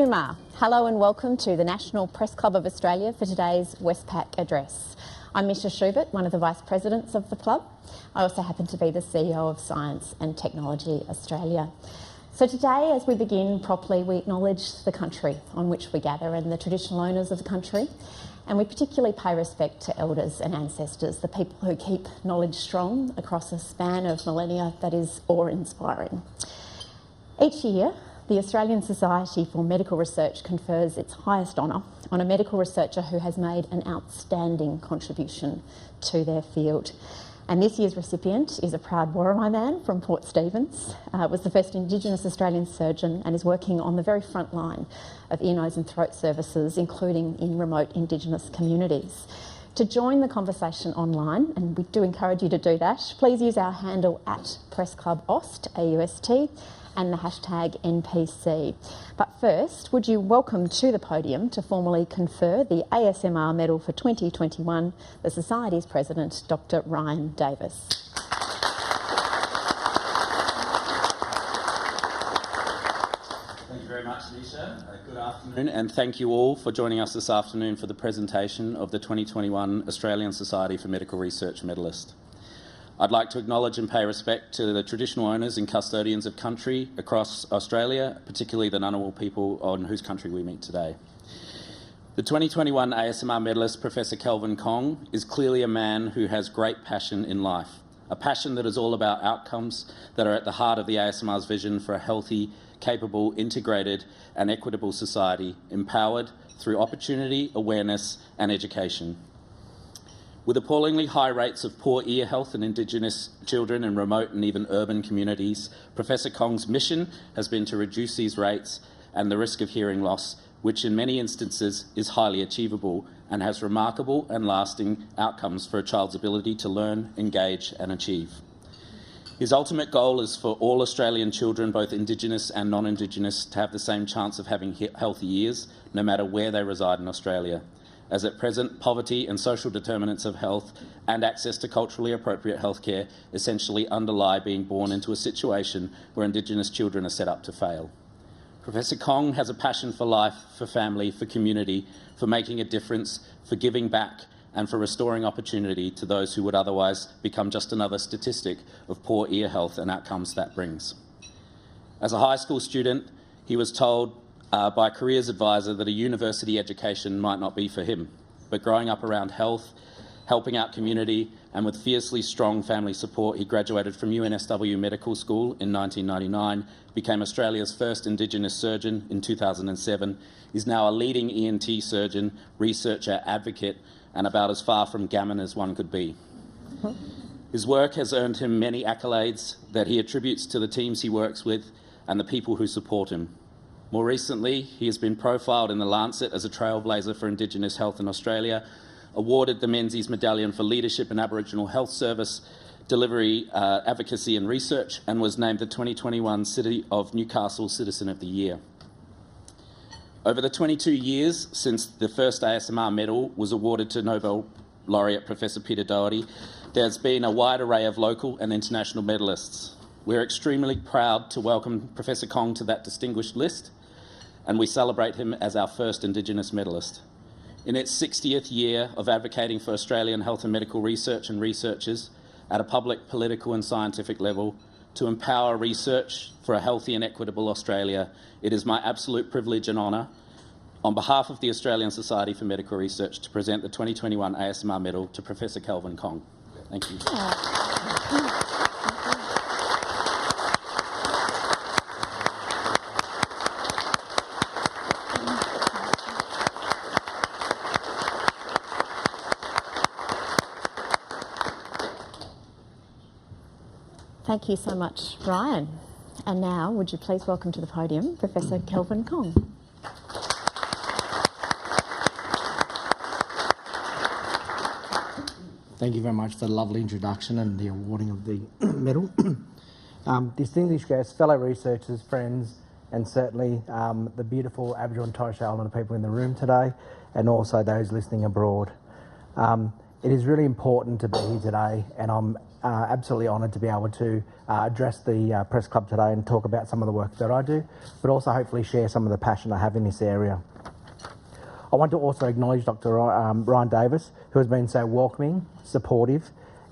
Numa. Hello and welcome to the National Press Club of Australia for today's Westpac Address. I'm Misha Schubert, one of the Vice Presidents of the club. I also happen to be the CEO of Science and Technology Australia. So today, as we begin properly, we acknowledge the country on which we gather and the traditional owners of the country, and we particularly pay respect to elders and ancestors, the people who keep knowledge strong across a span of millennia that is awe-inspiring. Each year, the Australian Society for Medical Research confers its highest honour on a medical researcher who has made an outstanding contribution to their field. And this year's recipient is a proud Worimi man from Port Stephens, was the first Indigenous Australian surgeon and is working on the very front line of ear, nose and throat services, including in remote Indigenous communities. To join the conversation online, and we do encourage you to do that, please use our handle @PressClubAust, AUST, and the hashtag NPC. But first, would you welcome to the podium to formally confer the ASMR Medal for 2021, the Society's President, Dr. Ryan Davis. Thank you very much, Nisha. Good afternoon, and thank you all for joining us this afternoon for the presentation of the 2021 Australian Society for Medical Research Medalist. I'd like to acknowledge and pay respect to the traditional owners and custodians of country across Australia, particularly the Ngunnawal people on whose country we meet today. The 2021 ASMR medalist, Professor Kelvin Kong, is clearly a man who has great passion in life, a passion that is all about outcomes that are at the heart of the ASMR's vision for a healthy, capable, integrated and equitable society, empowered through opportunity, awareness and education. With appallingly high rates of poor ear health in Indigenous children in remote and even urban communities, Professor Kong's mission has been to reduce these rates and the risk of hearing loss, which in many instances is highly achievable and has remarkable and lasting outcomes for a child's ability to learn, engage and achieve. His ultimate goal is for all Australian children, both Indigenous and non-Indigenous, to have the same chance of having healthy ears, no matter where they reside in Australia. As at present, poverty and social determinants of health and access to culturally appropriate healthcare essentially underlie being born into a situation where Indigenous children are set up to fail. Professor Kong has a passion for life, for family, for community, for making a difference, for giving back, and for restoring opportunity to those who would otherwise become just another statistic of poor ear health and outcomes that brings. As a high school student, he was told by a careers advisor that a university education might not be for him, but growing up around health, helping out community, and with fiercely strong family support, he graduated from UNSW Medical School in 1999, became Australia's first Indigenous surgeon in 2007, is now a leading ENT surgeon, researcher, advocate, and about as far from gammon as one could be. His work has earned him many accolades that he attributes to the teams he works with and the people who support him. More recently, he has been profiled in The Lancet as a trailblazer for Indigenous health in Australia, awarded the Menzies Medallion for Leadership in Aboriginal Health Service Delivery, Advocacy and Research, and was named the 2021 City of Newcastle Citizen of the Year. Over the 22 years since the first ASMR medal was awarded to Nobel laureate Professor Peter Doherty, there's been a wide array of local and international medalists. We're extremely proud to welcome Professor Kong to that distinguished list, and we celebrate him as our first Indigenous medalist. In its 60th year of advocating for Australian health and medical research and researchers at a public, political and scientific level to empower research for a healthy and equitable Australia, it is my absolute privilege and honour, on behalf of the Australian Society for Medical Research, to present the 2021 ASMR Medal to Professor Kelvin Kong. Thank you. Thank you so much, Ryan. And now, would you please welcome to the podium Professor Kelvin Kong. Thank you very much for the lovely introduction and the awarding of the medal. Distinguished guests, fellow researchers, friends, and certainly the beautiful Aboriginal and Torres Strait Islander people in the room today, and also those listening abroad. It is really important to be here today, and I'm absolutely honoured to be able to address the press club today and talk about some of the work that I do, but also hopefully share some of the passion I have in this area. I want to also acknowledge Dr. Ryan Davis, who has been so welcoming, supportive,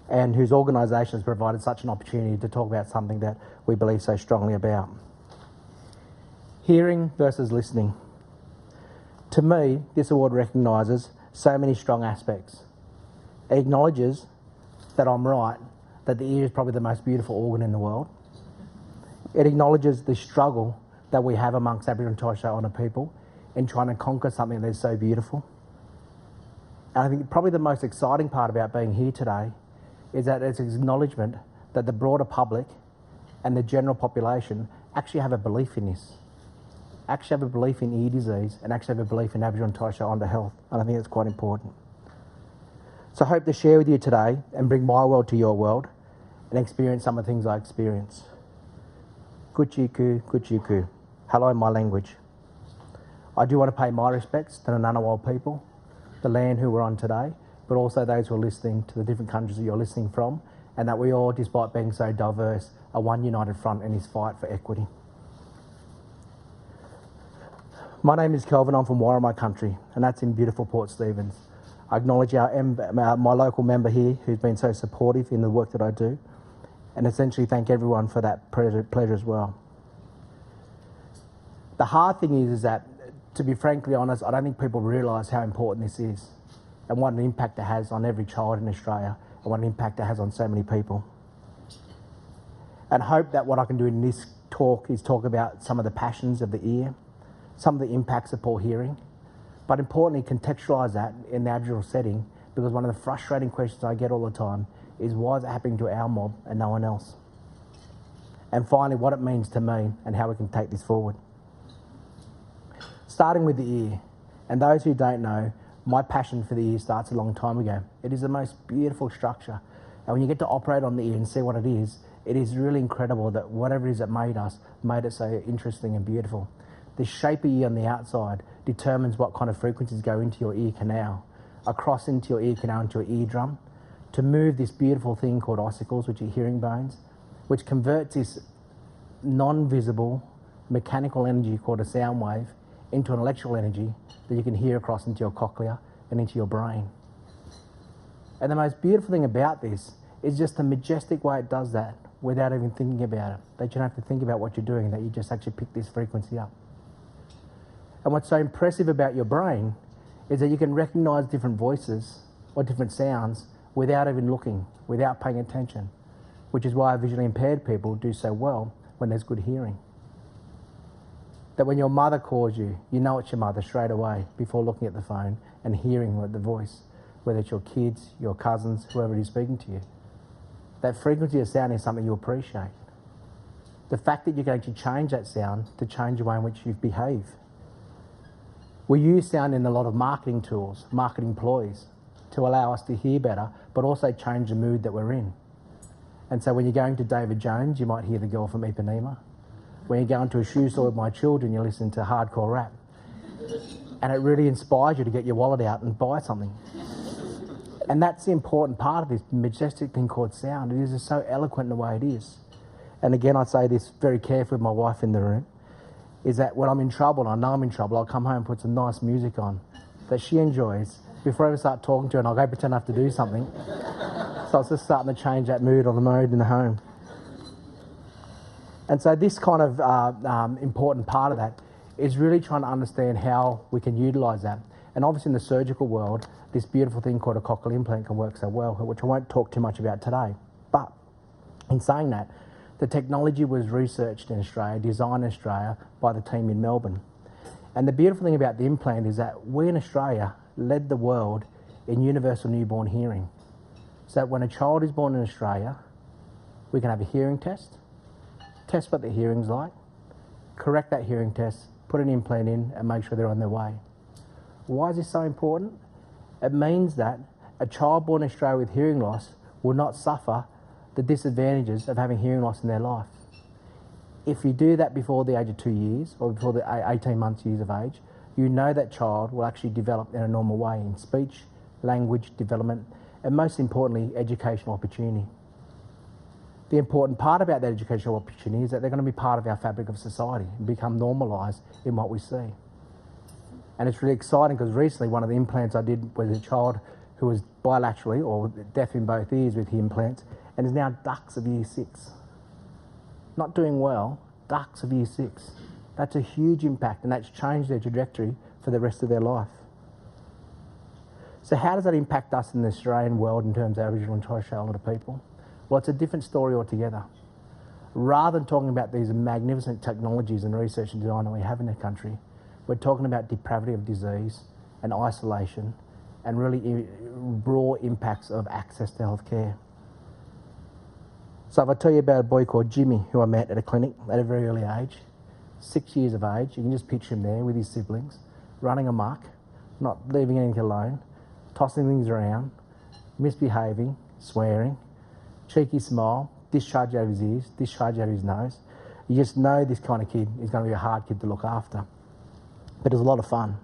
and whose organisation has provided such an opportunity to talk about something that we believe so strongly about. Hearing versus listening. To me, this award recognises so many strong aspects. It acknowledges that I'm right, that the ear is probably the most beautiful organ in the world. It acknowledges the struggle that we have amongst Aboriginal and Torres Strait Islander people in trying to conquer something that is so beautiful. And I think probably the most exciting part about being here today is that it's an acknowledgement that the broader public and the general population actually have a belief in this, actually have a belief in ear disease, and actually have a belief in Aboriginal and Torres Strait Islander health. And I think it's quite important. So I hope to share with you today and bring my world to your world and experience some of the things I experience. Kuchiku. Hello, my language. I do want to pay my respects to the Ngunnawal people, the land who we're on today, but also those who are listening to the different countries that you're listening from, and that we all, despite being so diverse, are one united front in this fight for equity. My name is Kelvin, I'm from Worimi country, and that's in beautiful Port Stephens. I acknowledge my local member here who's been so supportive in the work that I do, and essentially thank everyone for that pleasure as well. The hard thing is that, to be frankly honest, I don't think people realise how important this is and what an impact it has on every child in Australia and what an impact it has on so many people. And hope that what I can do in this talk is talk about some of the passions of the ear, some of the impacts of poor hearing, but importantly contextualise that in the Aboriginal setting, because one of the frustrating questions I get all the time is why is it happening to our mob and no one else? And finally, what it means to me and how we can take this forward. Starting with the ear, and those who don't know, my passion for the ear starts a long time ago. It is the most beautiful structure, and when you get to operate on the ear and see what it is really incredible that whatever it is that made us, made it so interesting and beautiful. The shape of ear on the outside determines what kind of frequencies go into your ear canal, across into your ear canal, into your eardrum, to move this beautiful thing called ossicles, which are hearing bones, which converts this non-visible mechanical energy called a sound wave into an electrical energy that you can hear across into your cochlea and into your brain. And the most beautiful thing about this is just the majestic way it does that without even thinking about it. That you don't have to think about what you're doing, that you just actually pick this frequency up. And what's so impressive about your brain is that you can recognise different voices or different sounds without even looking, without paying attention, which is why visually impaired people do so well when there's good hearing. That when your mother calls you, you know it's your mother straight away before looking at the phone and hearing the voice, whether it's your kids, your cousins, whoever it is speaking to you. That frequency of sound is something you appreciate. The fact that you can actually change that sound to change the way in which you behave. We use sound in a lot of marketing tools, marketing ploys, to allow us to hear better, but also change the mood that we're in. And so when you're going to David Jones, you might hear the girl from Ipanema. When you go into a shoe store with my children, you listen to hardcore rap. And it really inspires you to get your wallet out and buy something. And that's the important part of this majestic thing called sound. It is just so eloquent in the way it is. And again, I say this very carefully with my wife in the room, is that when I'm in trouble, and I know I'm in trouble, I'll come home and put some nice music on that she enjoys before I ever start talking to her, and I'll go pretend I have to do something. So it's just starting to change that mood or the mode in the home. And so this kind of important part of that is really trying to understand how we can utilise that. And obviously in the surgical world, this beautiful thing called a cochlear implant can work so well, which I won't talk too much about today. But in saying that, the technology was researched in Australia, designed in Australia by the team in Melbourne. And the beautiful thing about the implant is that we in Australia led the world in universal newborn hearing. So that when a child is born in Australia, we can have a hearing test what their hearing's like, correct that hearing test, put an implant in and make sure they're on their way. Why is this so important? It means that a child born in Australia with hearing loss will not suffer the disadvantages of having hearing loss in their life. If you do that before the age of 2 years or before the 18 months, years of age, you know that child will actually develop in a normal way in speech, language, development, and most importantly, educational opportunity. The important part about that educational opportunity is that they're going to be part of our fabric of society and become normalised in what we see. And it's really exciting because recently one of the implants I did was a child who was bilaterally or deaf in both ears with the implants and is now ducks of year 6. Not doing well, ducks of year 6. That's a huge impact, and that's changed their trajectory for the rest of their life. So how does that impact us in the Australian world in terms of Aboriginal and Torres Strait Islander people? Well, it's a different story altogether. Rather than talking about these magnificent technologies and research and design that we have in the country, we're talking about depravity of disease and isolation and really raw impacts of access to healthcare. So if I tell you about a boy called Jimmy who I met at a clinic at a very early age, 6 years of age, you can just picture him there with his siblings, running amok, not leaving anything alone, tossing things around, misbehaving, swearing, cheeky smile, discharge out of his ears, discharge out of his nose. You just know this kind of kid is going to be a hard kid to look after. But it was a lot of fun.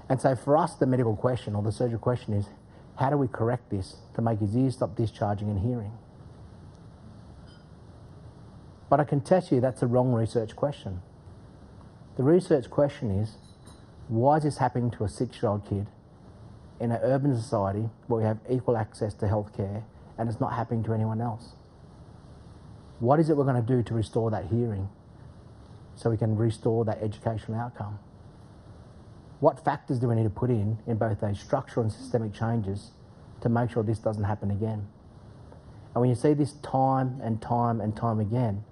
And so for us, the medical question or the surgical question is, how do we correct this to make his ears stop discharging and hearing? But I can tell you that's a wrong research question. The research question is, why is this happening to a 6-year-old kid in an urban society where we have equal access to healthcare and it's not happening to anyone else? What is it we're going to do to restore that hearing so we can restore that educational outcome? What factors do we need to put in both those structural and systemic changes to make sure this doesn't happen again? And when you see this time and time and time again,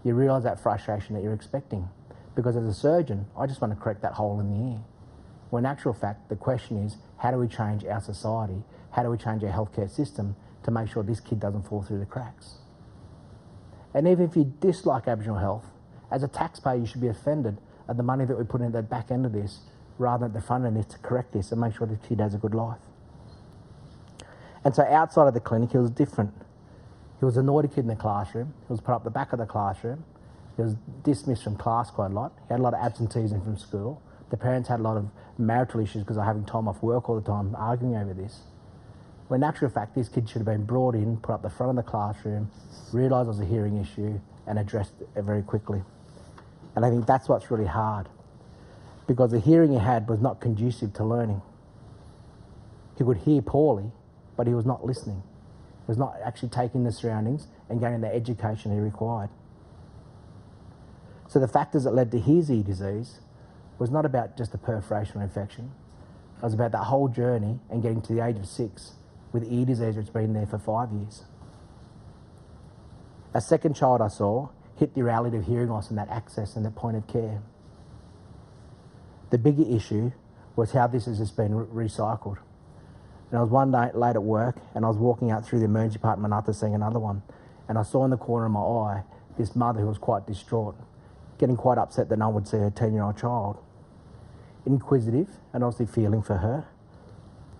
you realise that frustration that you're expecting. Because as a surgeon, I just want to correct that hole in the ear. When in actual fact, the question is, how do we change our society? How do we change our healthcare system to make sure this kid doesn't fall through the cracks? And even if you dislike Aboriginal health, as a taxpayer, you should be offended at the money that we put in at the back end of this, rather than at the front end of this to correct this and make sure this kid has a good life. And so outside of the clinic, it was different. He was a naughty kid in the classroom. He was put up the back of the classroom. He was dismissed from class quite a lot. He had a lot of absenteeism from school. The parents had a lot of marital issues because they're having time off work all the time, arguing over this. When in actual fact, this kid should have been brought in, put up the front of the classroom, realised it was a hearing issue, and addressed it very quickly. And I think that's what's really hard, because the hearing he had was not conducive to learning. He could hear poorly, but he was not listening. He was not actually taking the surroundings and gaining the education he required. So the factors that led to his ear disease was not about just a perforational infection. It was about that whole journey and getting to the age of 6 with ear disease that's been there for 5 years. A second child I saw hit the reality of hearing loss and that access and that point of care. The bigger issue was how this has just been recycled. And I was one day late at work and I was walking out through the emergency department after seeing another one, and I saw in the corner of my eye this mother who was quite distraught, getting quite upset that no one would see her 10-year-old child. Inquisitive and obviously feeling for her.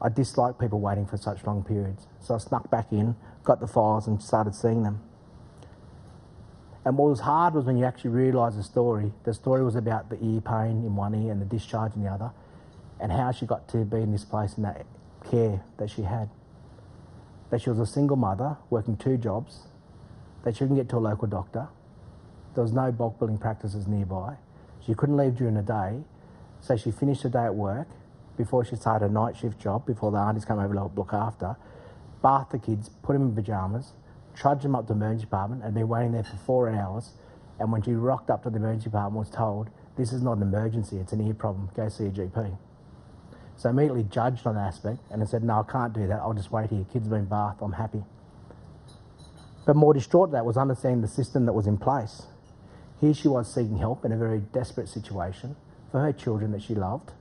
I dislike people waiting for such long periods. So I snuck back in, got the files and started seeing them. And what was hard was when you actually realise the story. The story was about the ear pain in one ear and the discharge in the other, and how she got to be in this place and that care that she had. That she was a single mother working 2 jobs, that she couldn't get to a local doctor. There was no bulk billing practices nearby. She couldn't leave during the day, so she finished the day at work before she started a night shift job, before the aunties came over to look after, bathed the kids, put them in pyjamas, trudged them up to the emergency department and been waiting there for 4 hours, and when she rocked up to the emergency department was told, this is not an emergency, it's an ear problem, go see a GP. So immediately judged on that aspect and I said, no, I can't do that, I'll just wait here, kids have been bathed, I'm happy. But more distraught than that was understanding the system that was in place. Here she was seeking help in a very desperate situation for her children that she loved,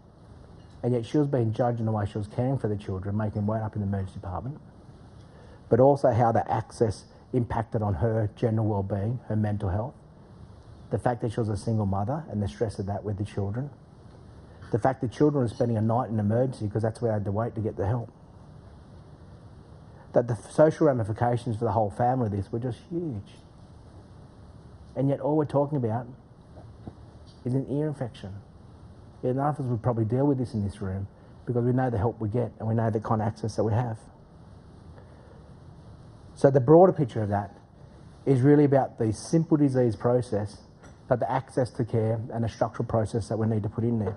and yet she was being judged in the way she was caring for the children, making them wait up in the emergency department, but also how the access impacted on her general well-being, her mental health, the fact that she was a single mother and the stress of that with the children, the fact that children were spending a night in emergency because that's where they had to wait to get the help, that the social ramifications for the whole family of this were just huge. And yet all we're talking about is an ear infection. Yeah, none of us would probably deal with this in this room because we know the help we get and we know the kind of access that we have. So the broader picture of that is really about the simple disease process, but the access to care and the structural process that we need to put in there.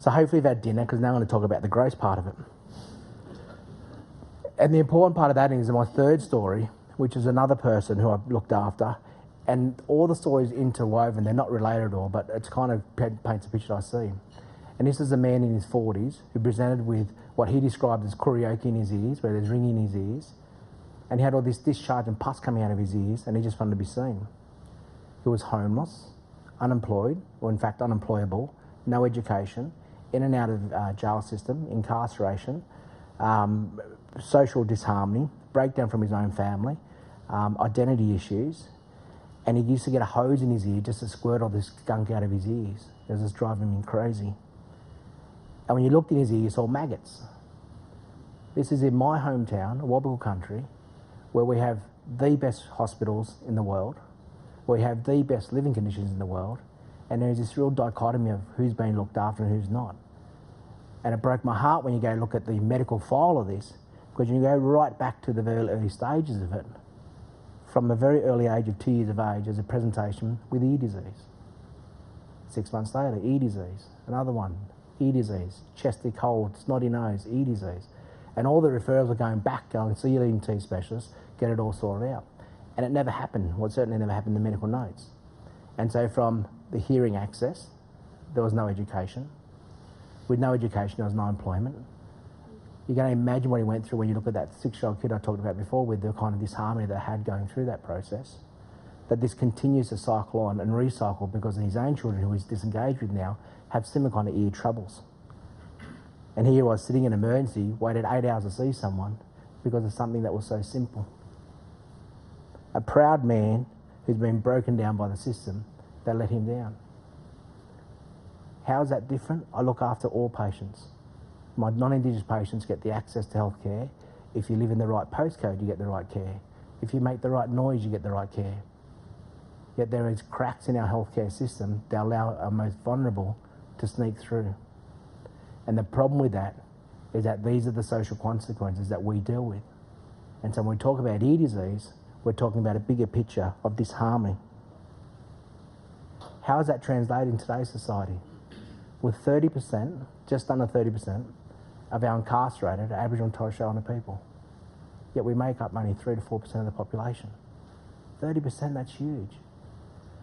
So hopefully you've had dinner, because now I'm going to talk about the gross part of it. And the important part of that is my third story, which is another person who I've looked after, and all the stories interwoven. They're not related at all, but it's kind of paints a picture I see. And this is a man in his 40s who presented with what he described as karaoke in his ears, where there's ringing in his ears, and he had all this discharge and pus coming out of his ears, and he just wanted to be seen. He was homeless, unemployed, or in fact unemployable, no education, in and out of jail system, incarceration, social disharmony, breakdown from his own family, identity issues, and he used to get a hose in his ear just to squirt all this gunk out of his ears. It was just driving him crazy. And when you looked in his ear, you saw maggots. This is in my hometown, Wabble country, where we have the best hospitals in the world, where we have the best living conditions in the world, and there's this real dichotomy of who's being looked after and who's not. And it broke my heart when you go look at the medical file of this, because you go right back to the very early stages of it, from a very early age of 2 years of age as a presentation with ear disease. 6 months later, ear disease, another one, ear disease, chesty cold, snotty nose, ear disease. And all the referrals are going back, going, see your ENT specialist, get it all sorted out. And it never happened. Well, it certainly never happened in the medical notes. And so from the hearing access, there was no education. With no education, there was no employment. You can imagine what he went through when you look at that 6-year-old kid I talked about before, with the kind of disharmony that I had going through that process. That this continues to cycle on and recycle because his own children, who he's disengaged with now, have similar kind of ear troubles. And here he was sitting in emergency, waited 8 hours to see someone because of something that was so simple. A proud man who's been broken down by the system that let him down. How is that different? I look after all patients. My non-Indigenous patients get the access to health care. If you live in the right postcode, you get the right care. If you make the right noise, you get the right care. Yet there is cracks in our healthcare system that allow our most vulnerable to sneak through. And the problem with that is that these are the social consequences that we deal with. And so when we talk about ear disease, we're talking about a bigger picture of disharmony. How is that translated in today's society? With 30%, just under 30%, of our incarcerated are Aboriginal and Torres Strait Islander people. Yet we make up only 3 to 4% of the population. 30%, that's huge.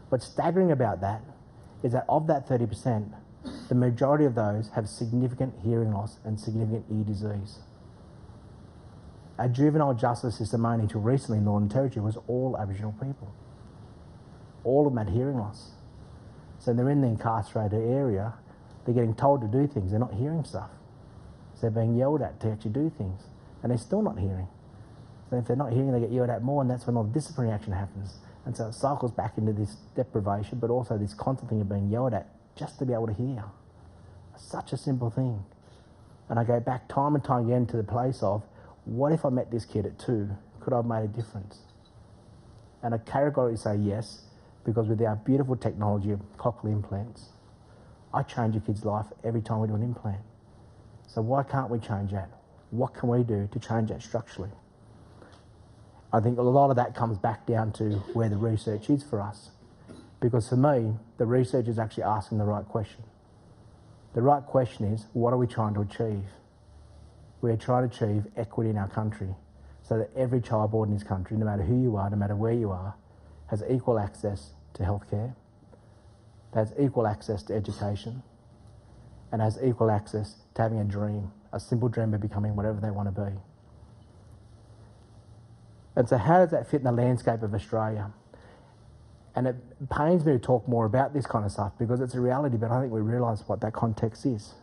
What's staggering about that is that of that 30%, the majority of those have significant hearing loss and significant ear disease. Our juvenile justice system only until recently in Northern Territory was all Aboriginal people. All of them had hearing loss. So they're in the incarcerated area, they're getting told to do things, they're not hearing stuff. So they're being yelled at to actually do things, and they're still not hearing. So if they're not hearing, they get yelled at more, and that's when all the disciplinary action happens. And so it cycles back into this deprivation, but also this constant thing of being yelled at just to be able to hear. Such a simple thing. And I go back time and time again to the place of, what if I met this kid at 2? Could I have made a difference? And I categorically say yes, because with our beautiful technology of cochlear implants, I change a kid's life every time we do an implant. So why can't we change that? What can we do to change that structurally? I think a lot of that comes back down to where the research is for us. Because for me, the research is actually asking the right question. The right question is, what are we trying to achieve? We're trying to achieve equity in our country so that every child born in this country, no matter who you are, no matter where you are, has equal access to healthcare, has equal access to education, and has equal access to having a dream, a simple dream of becoming whatever they want to be. And so how does that fit in the landscape of Australia? And it pains me to talk more about this kind of stuff because it's a reality, but I think we realise what that context is.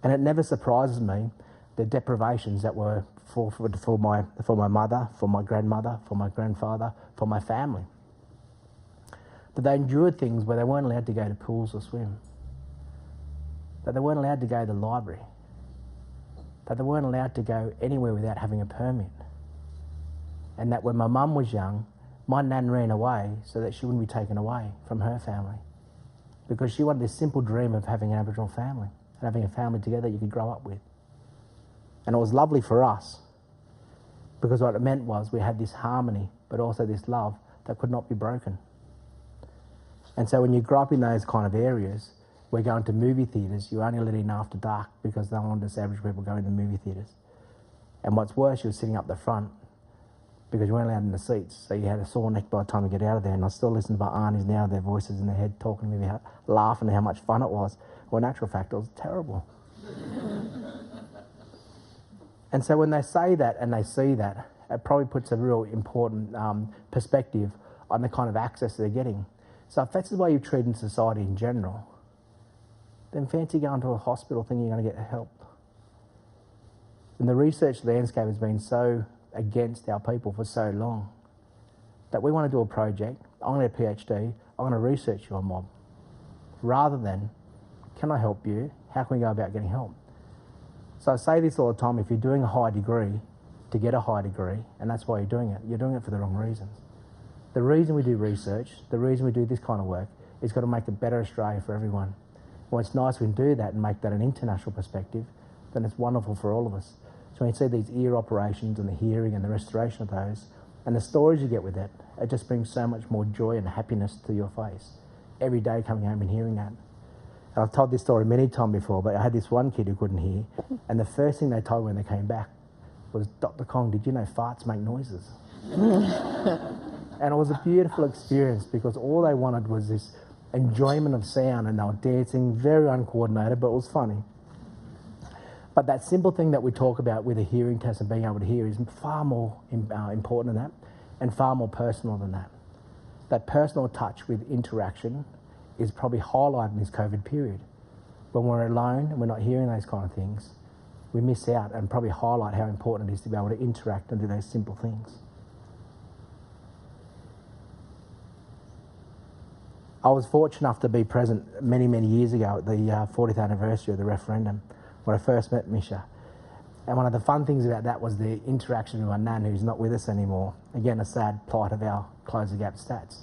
And it never surprises me the deprivations that were for my mother, for my grandmother, for my grandfather, for my family. That they endured things where they weren't allowed to go to pools or swim. That they weren't allowed to go to the library. That they weren't allowed to go anywhere without having a permit. And that when my mum was young, my nan ran away so that she wouldn't be taken away from her family. Because she wanted this simple dream of having an Aboriginal family and having a family together you could grow up with. And it was lovely for us. Because what it meant was we had this harmony, but also this love that could not be broken. And so when you grow up in those kind of areas, we're going to movie theatres, you only let in after dark because no one Aboriginal people go in the movie theatres. And what's worse, you're sitting up the front because you weren't allowed in the seats, so you had a sore neck by the time you get out of there. And I still listen to my aunties now, their voices in their head talking to me, laughing at how much fun it was. Well, in actual fact, it was terrible. And so when they say that and they see that, it probably puts a real important perspective on the kind of access they're getting. So if that's the way you treat in society in general, then fancy going to a hospital thinking you're going to get help. And the research landscape has been so against our people for so long that we want to do a project, I'm going to get a PhD, I'm going to research your mob, rather than, can I help you? How can we go about getting help? So I say this all the time, if you're doing a high degree to get a high degree, and that's why you're doing it for the wrong reasons. The reason we do research, the reason we do this kind of work, is got to make a better Australia for everyone. Well, it's nice we can do that and make that an international perspective, then it's wonderful for all of us. So when you see these ear operations and the hearing and the restoration of those, and the stories you get with it, it just brings so much more joy and happiness to your face. Every day coming home and hearing that. And I've told this story many times before, but I had this one kid who couldn't hear, and the first thing they told me when they came back was, Dr. Kong, did you know farts make noises? And it was a beautiful experience because all they wanted was this enjoyment of sound, and they were dancing, very uncoordinated, but it was funny. But that simple thing that we talk about with a hearing test and being able to hear is far more important than that, and far more personal than that. That personal touch with interaction is probably highlighted in this COVID period. When we're alone and we're not hearing those kind of things, we miss out and probably highlight how important it is to be able to interact and do those simple things. I was fortunate enough to be present many, many years ago at the 40th anniversary of the referendum, when I first met Misha. And one of the fun things about that was the interaction with my nan, who's not with us anymore. Again, a sad plight of our Close the Gap stats.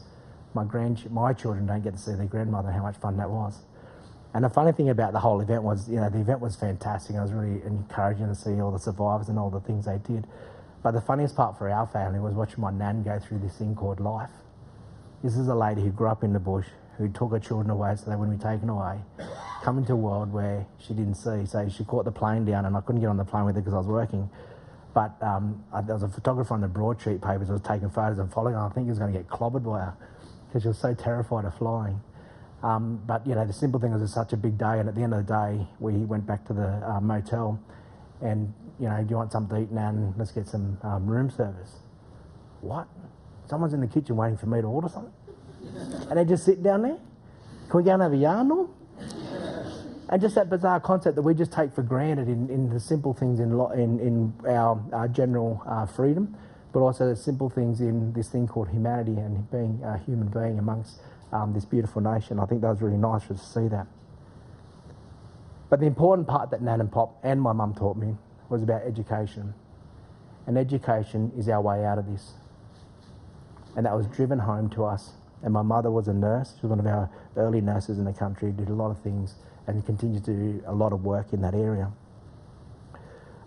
My children don't get to see their grandmother, how much fun that was. And the funny thing about the whole event was, the event was fantastic. I was really encouraging to see all the survivors and all the things they did. But the funniest part for our family was watching my nan go through this thing called life. This is a lady who grew up in the bush, who took her children away so they wouldn't be taken away, come into a world where she didn't see. So she caught the plane down, and I couldn't get on the plane with her because I was working. But there was a photographer on the broadsheet papers who was taking photos and following her. I think he was going to get clobbered by her because she was so terrified of flying. But the simple thing was, it was such a big day, and at the end of the day, we went back to the motel, and do you want something to eat, Nan? Let's get some room service. What? Someone's in the kitchen waiting for me to order something? And they just sit down there? Can we go and have a yarn or? And just that bizarre concept that we just take for granted in the simple things in our general freedom, but also the simple things in this thing called humanity and being a human being amongst this beautiful nation. I think that was really nice for us to see that. But the important part that Nan and Pop and my mum taught me was about education. And education is our way out of this. And that was driven home to us. And my mother was a nurse. She was one of our early nurses in the country, did a lot of things and continues to do a lot of work in that area.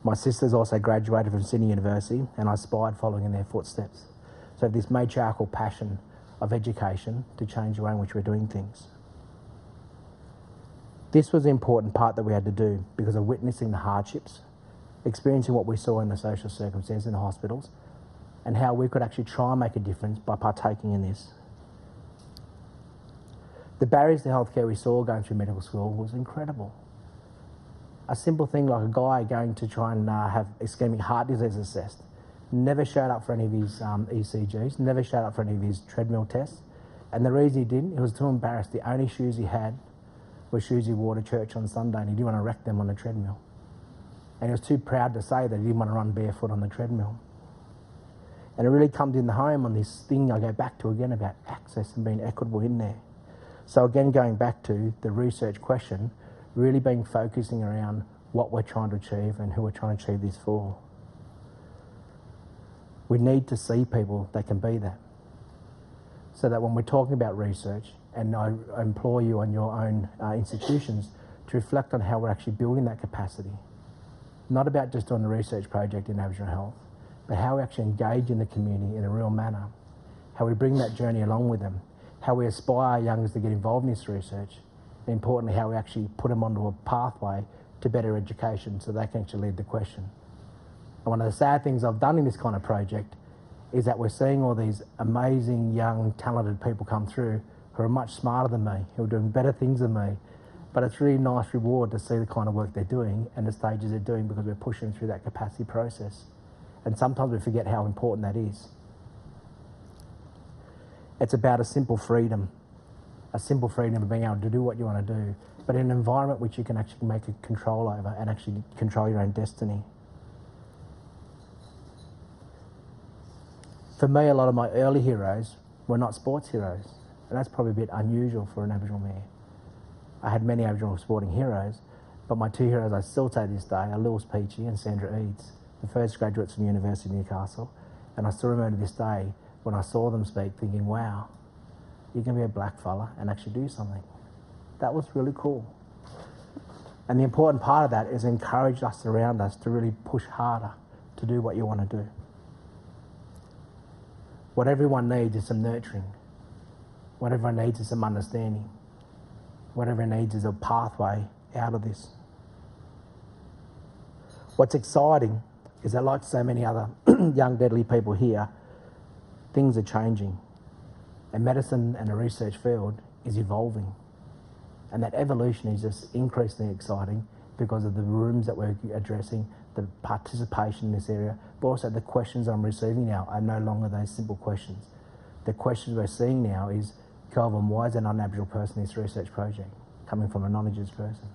My sisters also graduated from Sydney University, and I aspired following in their footsteps. So this matriarchal passion of education to change the way in which we're doing things. This was the important part that we had to do because of witnessing the hardships, experiencing what we saw in the social circumstances in the hospitals, and how we could actually try and make a difference by partaking in this. The barriers to healthcare we saw going through medical school was incredible. A simple thing like a guy going to try and have ischemic heart disease assessed, never showed up for any of his ECGs, never showed up for any of his treadmill tests. And the reason he didn't, he was too embarrassed. The only shoes he had were shoes he wore to church on Sunday, and he didn't want to wreck them on the treadmill. And he was too proud to say that he didn't want to run barefoot on the treadmill. And it really comes in the home on this thing I go back to again about access and being equitable in there. So again, going back to the research question, really being focusing around what we're trying to achieve and who we're trying to achieve this for. We need to see people that can be that. So that when we're talking about research, and I implore you on your own institutions to reflect on how we're actually building that capacity. Not about just doing a research project in Aboriginal health, but how we actually engage in the community in a real manner, how we bring that journey along with them, how we aspire youngsters to get involved in this research, and importantly, how we actually put them onto a pathway to better education so they can actually lead the question. And one of the sad things I've done in this kind of project is that we're seeing all these amazing, young, talented people come through who are much smarter than me, who are doing better things than me. But it's really nice reward to see the kind of work they're doing and the stages they're doing because we're pushing through that capacity process. And sometimes we forget how important that is. It's about a simple freedom of being able to do what you want to do, but in an environment which you can actually make a control over and actually control your own destiny. For me, a lot of my early heroes were not sports heroes, and that's probably a bit unusual for an Aboriginal man. I had many Aboriginal sporting heroes, but my two heroes I still say to this day are Lewis Peachy and Sandra Eads, the first graduates from the University of Newcastle, and I still remember to this day when I saw them speak thinking, wow, you can be a black fella and actually do something. That was really cool. And the important part of that is encourage us around us to really push harder to do what you want to do. What everyone needs is some nurturing. What everyone needs is some understanding. What everyone needs is a pathway out of this. What's exciting is that, like so many other young, deadly people here, things are changing. And medicine and the research field is evolving. And that evolution is just increasingly exciting because of the rooms that we're addressing, the participation in this area, but also the questions I'm receiving now are no longer those simple questions. The questions we're seeing now is, Kelvin, why is there not an Aboriginal person in this research project coming from a non-Indigenous person?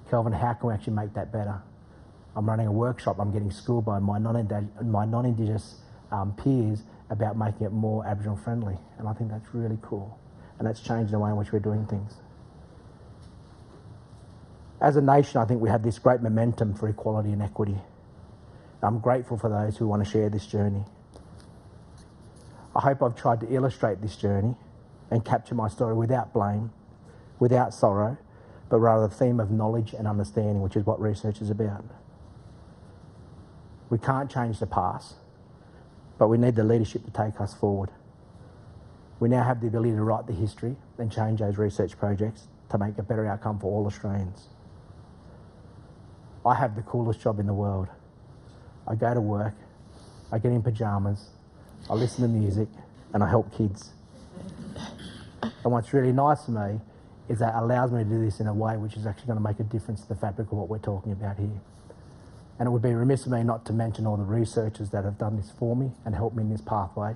Kelvin, how can we actually make that better? I'm running a workshop, I'm getting schooled by my non-Indigenous peers about making it more Aboriginal friendly, and I think that's really cool, and that's changed the way in which we're doing things. As a nation, I think we have this great momentum for equality and equity. I'm grateful for those who want to share this journey. I hope I've tried to illustrate this journey and capture my story without blame, without sorrow, but rather the theme of knowledge and understanding, which is what research is about. We can't change the past, but we need the leadership to take us forward. We now have the ability to write the history and change those research projects to make a better outcome for all Australians. I have the coolest job in the world. I go to work, I get in pyjamas, I listen to music, and I help kids. And what's really nice for me is that it allows me to do this in a way which is actually going to make a difference to the fabric of what we're talking about here. And it would be remiss of me not to mention all the researchers that have done this for me and helped me in this pathway,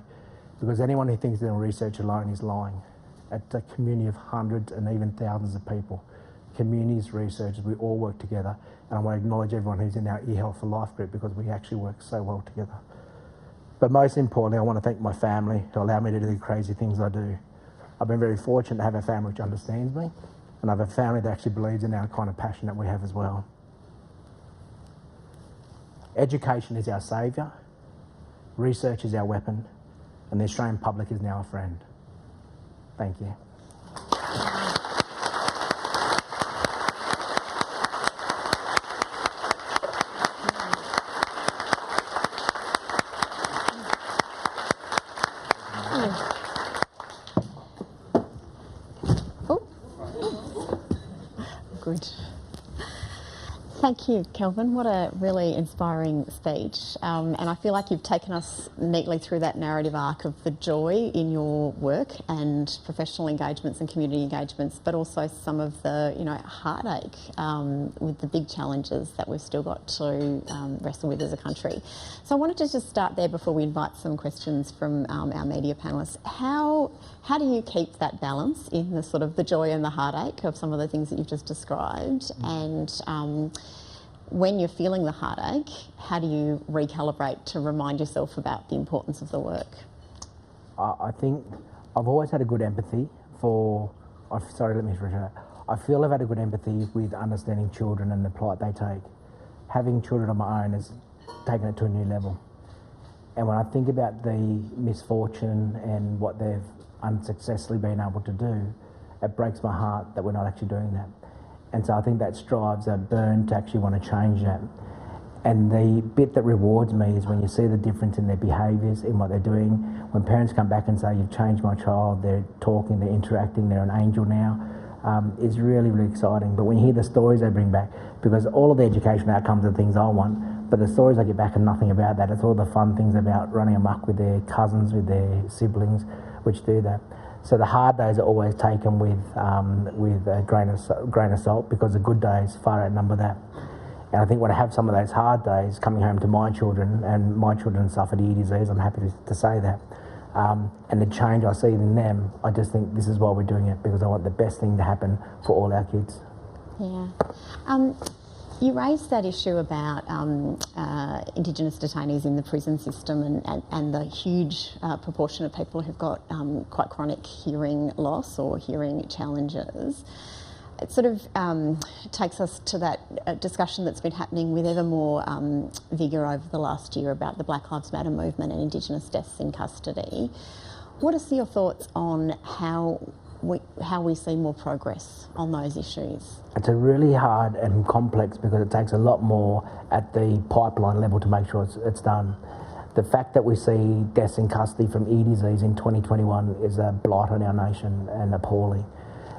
because anyone who thinks they're doing research alone is lying. It's a community of hundreds and even thousands of people. Communities, researchers, we all work together, and I want to acknowledge everyone who's in our eHealth for Life group because we actually work so well together. But most importantly, I want to thank my family who allow me to do the crazy things I do. I've been very fortunate to have a family which understands me, and I have a family that actually believes in our kind of passion that we have as well. Education is our saviour, research is our weapon, and the Australian public is now our friend. Thank you. Good. Thank you, Kelvin. What a really inspiring speech. And I feel like you've taken us neatly through that narrative arc of the joy in your work and professional engagements and community engagements, but also some of the, heartache with the big challenges that we've still got to wrestle with as a country. So I wanted to just start there before we invite some questions from our media panellists. How do you keep that balance in the sort of the joy and the heartache of some of the things that you've just described? And when you're feeling the heartache, how do you recalibrate to remind yourself about the importance of the work? I think I've always had a good empathy for, sorry, let me rephrase that. I feel I've had a good empathy with understanding children and the plight they take. Having children of my own has taken it to a new level. And when I think about the misfortune and what they've unsuccessfully been able to do, it breaks my heart that we're not actually doing that. And so I think that drives a burn to actually want to change that. And the bit that rewards me is when you see the difference in their behaviours, in what they're doing. When parents come back and say, "You've changed my child," they're talking, they're interacting, they're an angel now. It's really, really exciting. But when you hear the stories they bring back, because all of the education outcomes are things I want, but the stories I get back are nothing about that. It's all the fun things about running amok with their cousins, with their siblings, which do that. So the hard days are always taken with a grain of salt, because the good days far outnumber that. And I think when I have some of those hard days coming home to my children, and my children suffered ear disease, I'm happy to say that, and the change I see in them, I just think this is why we're doing it, because I want the best thing to happen for all our kids. Yeah. You raised that issue about Indigenous detainees in the prison system and the huge proportion of people who've got quite chronic hearing loss or hearing challenges. It sort of takes us to that discussion that's been happening with ever more vigour over the last year about the Black Lives Matter movement and Indigenous deaths in custody. What are your thoughts on how we see more progress on those issues? It's a really hard and complex, because it takes a lot more at the pipeline level to make sure it's done. The fact that we see deaths in custody from ear disease in 2021 is a blight on our nation, and appalling.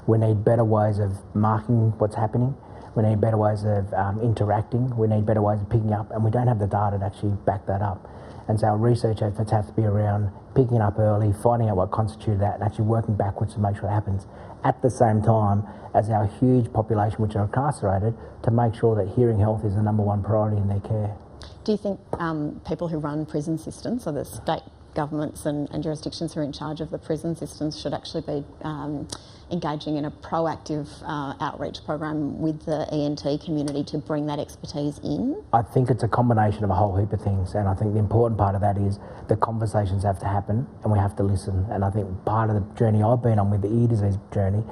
We need better ways of marking what's happening. We need better ways of interacting. We need better ways of picking up, and we don't have the data to actually back that up. And so our research efforts have to be around picking it up early, finding out what constituted that, and actually working backwards to make sure it happens. At the same time as our huge population which are incarcerated, to make sure that hearing health is the #1 priority in their care. Do you think people who run prison systems, so the state governments and jurisdictions who are in charge of the prison systems, should actually be engaging in a proactive outreach program with the ENT community to bring that expertise in? I think it's a combination of a whole heap of things, and I think the important part of that is the conversations have to happen and we have to listen. And I think part of the journey I've been on with the ear disease journey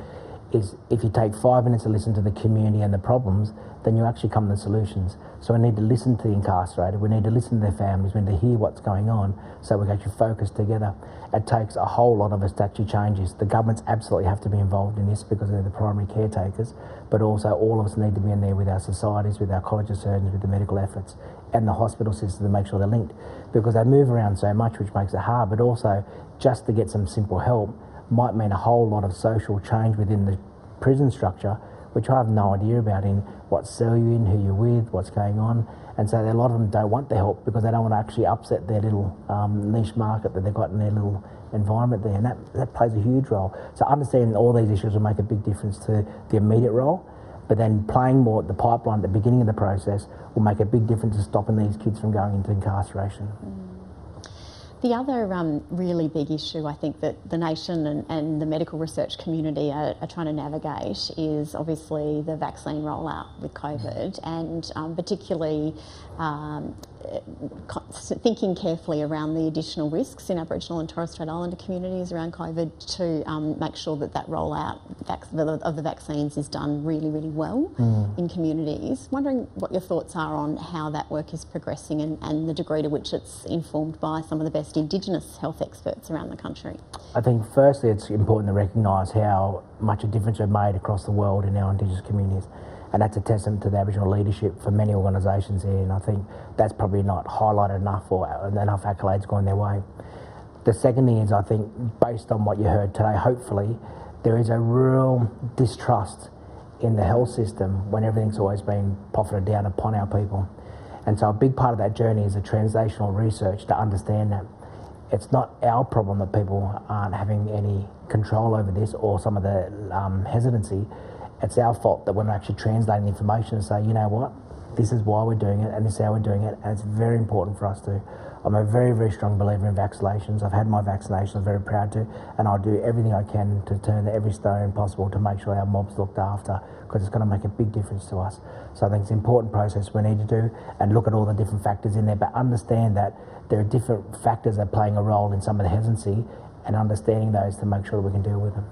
is, if you take 5 minutes to listen to the community and the problems, then you actually come to solutions. So we need to listen to the incarcerated, we need to listen to their families, we need to hear what's going on, so we can actually focus together. It takes a whole lot of us to actually change this. The governments absolutely have to be involved in this, because they're the primary caretakers, but also all of us need to be in there with our societies, with our College of Surgeons, with the medical efforts, and the hospital system, to make sure they're linked. Because they move around so much, which makes it hard, but also just to get some simple help might mean a whole lot of social change within the prison structure, which I have no idea about, in what cell you're in, who you're with, what's going on. And so a lot of them don't want the help, because they don't want to actually upset their little niche market that they've got in their little environment there, and that plays a huge role. So understanding all these issues will make a big difference to the immediate role, but then playing more at the pipeline at the beginning of the process will make a big difference to stopping these kids from going into incarceration. The other really big issue I think that the nation and the medical research community are trying to navigate is obviously the vaccine rollout with COVID, and particularly thinking carefully around the additional risks in Aboriginal and Torres Strait Islander communities around COVID, to make sure that rollout of the vaccines is done really, really well in communities. Wondering what your thoughts are on how that work is progressing, and the degree to which it's informed by some of the best Indigenous health experts around the country. I think firstly it's important to recognise how much a difference we've made across the world in our Indigenous communities, and that's a testament to the Aboriginal leadership for many organisations here, and I think that's probably not highlighted enough, or enough accolades going their way. The second thing is, I think, based on what you heard today, hopefully there is a real distrust in the health system when everything's always been profited down upon our people. And so a big part of that journey is the translational research to understand that it's not our problem that people aren't having any control over this, or some of the hesitancy. It's our fault that we're not actually translating the information and say, you know what, this is why we're doing it and this is how we're doing it, and it's very important for us to. I'm a very, very strong believer in vaccinations. I've had my vaccinations, I'm very proud to, and I'll do everything I can to turn every stone possible to make sure our mob's looked after, because it's going to make a big difference to us. So I think it's an important process we need to do, and look at all the different factors in there, but understand that there are different factors that are playing a role in some of the hesitancy, and understanding those to make sure that we can deal with them.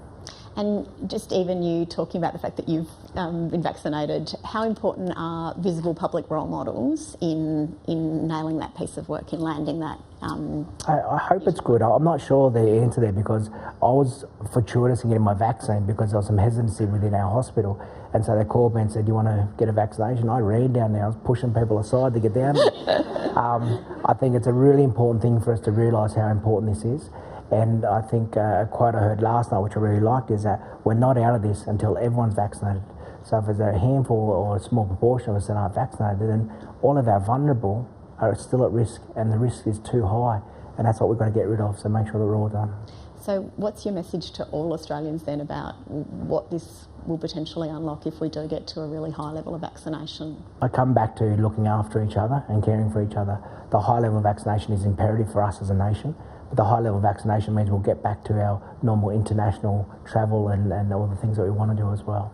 And just even you talking about the fact that you've been vaccinated, how important are visible public role models in nailing that piece of work, in landing that? I hope it's good. I'm not sure the answer there, because I was fortuitous in getting my vaccine because there was some hesitancy within our hospital. And so they called me and said, "Do you want to get a vaccination?" I ran down there. I was pushing people aside to get down there. I think it's a really important thing for us to realise how important this is. And I think a quote I heard last night, which I really liked, is that we're not out of this until everyone's vaccinated. So if there's a handful or a small proportion of us that aren't vaccinated, then all of our vulnerable are still at risk, and the risk is too high. And that's what we've got to get rid of, so make sure that we're all done. So what's your message to all Australians then about what this will potentially unlock if we do get to a really high level of vaccination? I come back to looking after each other and caring for each other. The high level of vaccination is imperative for us as a nation. But the high level of vaccination means we'll get back to our normal international travel and all the things that we want to do as well.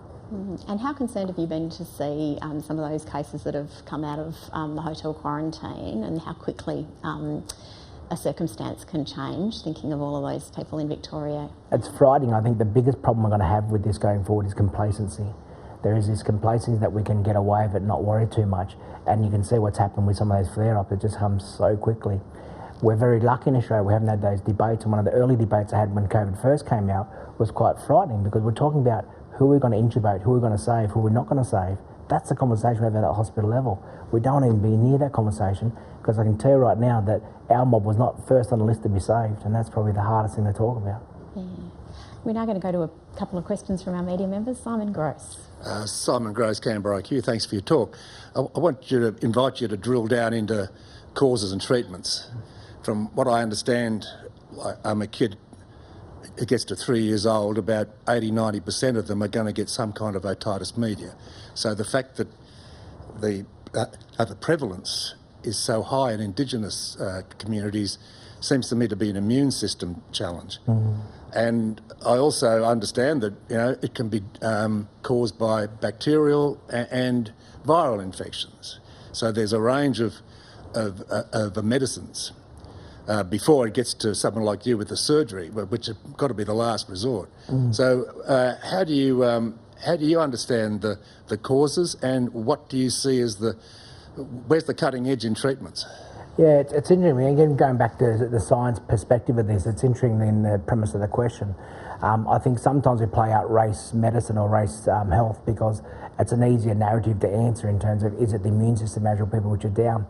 And how concerned have you been to see some of those cases that have come out of the hotel quarantine, and how quickly a circumstance can change, thinking of all of those people in Victoria? It's frightening. I think the biggest problem we're going to have with this going forward is complacency. There is this complacency that we can get away with it, not worry too much, and you can see what's happened with some of those flare-ups. It just comes so quickly. We're very lucky in Australia. We haven't had those debates, and one of the early debates I had when COVID first came out was quite frightening, because we're talking about who we're going to intubate, who we're going to save, who we're not going to save. That's the conversation we have at a hospital level. We don't even be near that conversation, because I can tell you right now that our mob was not first on the list to be saved, and that's probably the hardest thing to talk about. Yeah. We're now going to go to a couple of questions from our media members. Simon Gross. Simon Gross, Canberra IQ. Thanks for your talk. I want you to invite you to drill down into causes and treatments. From what I understand, I'm a kid who gets to 3 years old, about 80–90% of them are going to get some kind of otitis media. So the fact that the prevalence is so high in Indigenous communities seems to me to be an immune system challenge. And I also understand that it can be caused by bacterial and viral infections. So there's a range of medicines before it gets to someone like you with the surgery, which have got to be the last resort. So how do you understand the causes, and what do you see as where's the cutting edge in treatments? Yeah, it's interesting. Again, going back to the science perspective of this, it's interesting in the premise of the question. I think sometimes we play out race medicine or race health because it's an easier narrative to answer in terms of, is it the immune system, Aboriginal people which are down?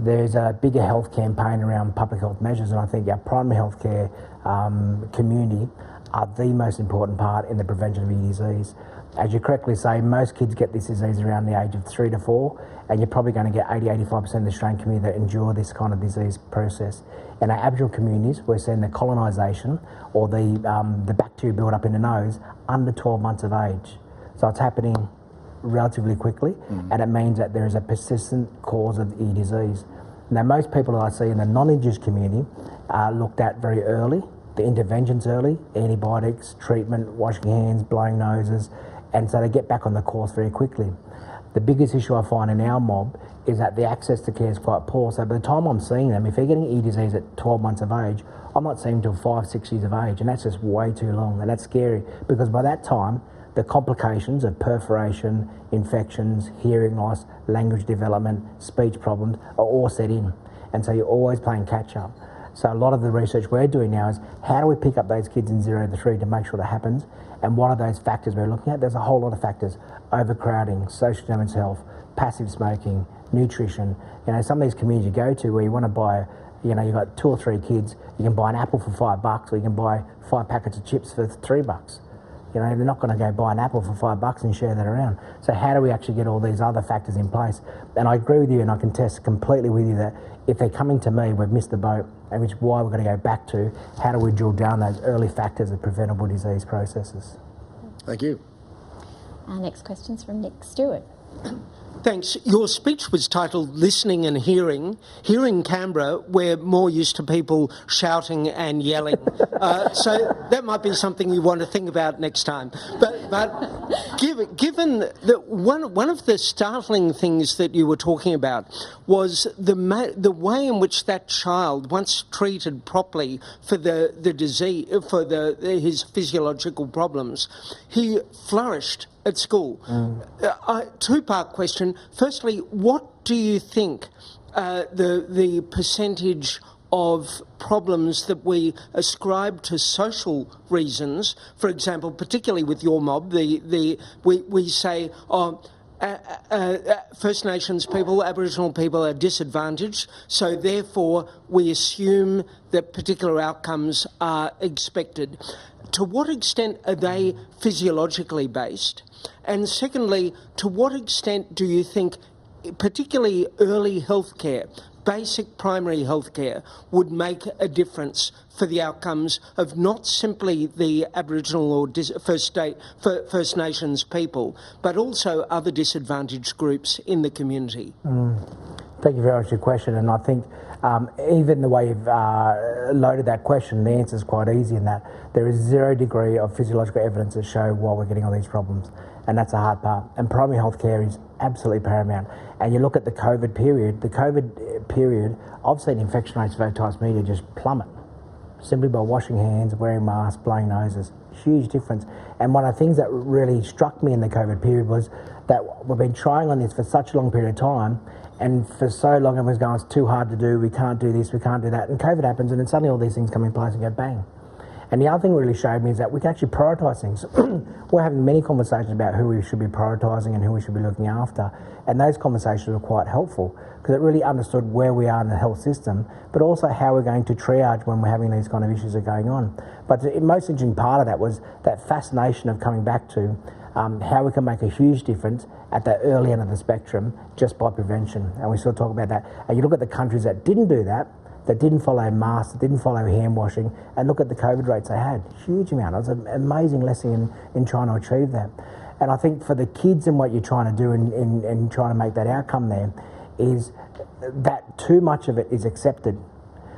There's a bigger health campaign around public health measures, and I think our primary health care community are the most important part in the prevention of ED disease. As you correctly say, most kids get this disease around the age of 3 to 4, and you're probably going to get 80–85% of the Australian community that endure this kind of disease process. In our Aboriginal communities, we're seeing the colonisation or the bacteria build up in the nose under 12 months of age. So it's happening relatively quickly, and it means that there is a persistent cause of ED disease. Now, most people that I see in the non-Indigenous community are looked at very early. The intervention's early, antibiotics, treatment, washing hands, blowing noses, and so they get back on the course very quickly. The biggest issue I find in our mob is that the access to care is quite poor. So by the time I'm seeing them, if they're getting ED disease at 12 months of age, I'm not seeing them until 5–6 years of age, and that's just way too long, and that's scary, because by that time, the complications of perforation, infections, hearing loss, language development, speech problems are all set in, and so you're always playing catch up. So a lot of the research we're doing now is how do we pick up those kids in 0 to 3 to make sure that happens, and what are those factors we're looking at? There's a whole lot of factors: overcrowding, social determinants of health, passive smoking, nutrition. Some of these communities you go to where you want to buy, you've got 2 or 3 kids, you can buy an apple for $5, or you can buy 5 packets of chips for $3. They're not going to go buy an apple for $5 and share that around. So how do we actually get all these other factors in place? And I agree with you, and I contest completely with you that if they're coming to me, we've missed the boat, and which is why we're going to go back to how do we drill down those early factors of preventable disease processes. Thank you. Our next question's from Nick Stewart. Thanks. Your speech was titled Listening and Hearing. Here in Canberra, we're more used to people shouting and yelling. So that might be something you want to think about next time. But given that one of the startling things that you were talking about was the way in which that child, once treated properly for the disease, for his physiological problems, he flourished at school. Two-part question. Firstly, what do you think the percentage of problems that we ascribe to social reasons, for example, particularly with your mob, we say, First Nations people, Aboriginal people are disadvantaged, so therefore we assume that particular outcomes are expected. To what extent are they physiologically based? And secondly, to what extent do you think particularly early healthcare, basic primary healthcare, would make a difference for the outcomes of not simply the Aboriginal or First Nations people, but also other disadvantaged groups in the community? Thank you very much for your question, and I think even the way you've loaded that question, the answer is quite easy in that there is 0 degree of physiological evidence to show why we're getting all these problems, and that's the hard part. And primary health care is absolutely paramount. And you look at the COVID period, I've seen infection rates of otitis media just plummet simply by washing hands, wearing masks, blowing noses. Huge difference. And one of the things that really struck me in the COVID period was that we've been trying on this for such a long period of time, and for so long everyone's going, it's too hard to do, we can't do this, we can't do that. And COVID happens, and then suddenly all these things come in place and go bang. And the other thing really showed me is that we can actually prioritise things. We're having many conversations about who we should be prioritising and who we should be looking after. And those conversations were quite helpful because it really understood where we are in the health system, but also how we're going to triage when we're having these kind of issues that are going on. But the most interesting part of that was that fascination of coming back to how we can make a huge difference at the early end of the spectrum just by prevention. And we still talk about that. And you look at the countries that didn't do that didn't follow masks, that didn't follow hand washing, and look at the COVID rates they had. Huge amount. It was an amazing lesson in trying to achieve that. And I think for the kids and what you're trying to do in trying to make that outcome there is that too much of it is accepted.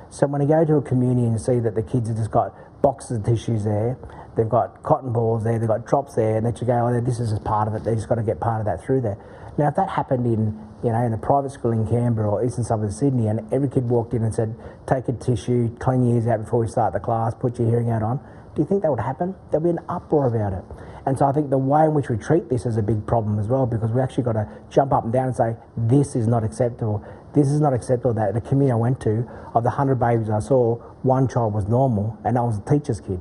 So when you go to a community and see that the kids have just got boxes of tissues there, they've got cotton balls there, they've got drops there, and that you go, oh, this is just part of it, they just got to get part of that through there. Now, if that happened in a private school in Canberra or eastern suburbs of Sydney, and every kid walked in and said, take a tissue, clean your ears out before we start the class, put your hearing aid on, do you think that would happen? There'd be an uproar about it. And so I think the way in which we treat this is a big problem as well, because we actually got to jump up and down and say, this is not acceptable. This is not acceptable. That the community I went to, of the 100 babies I saw, one child was normal, and that was a teacher's kid.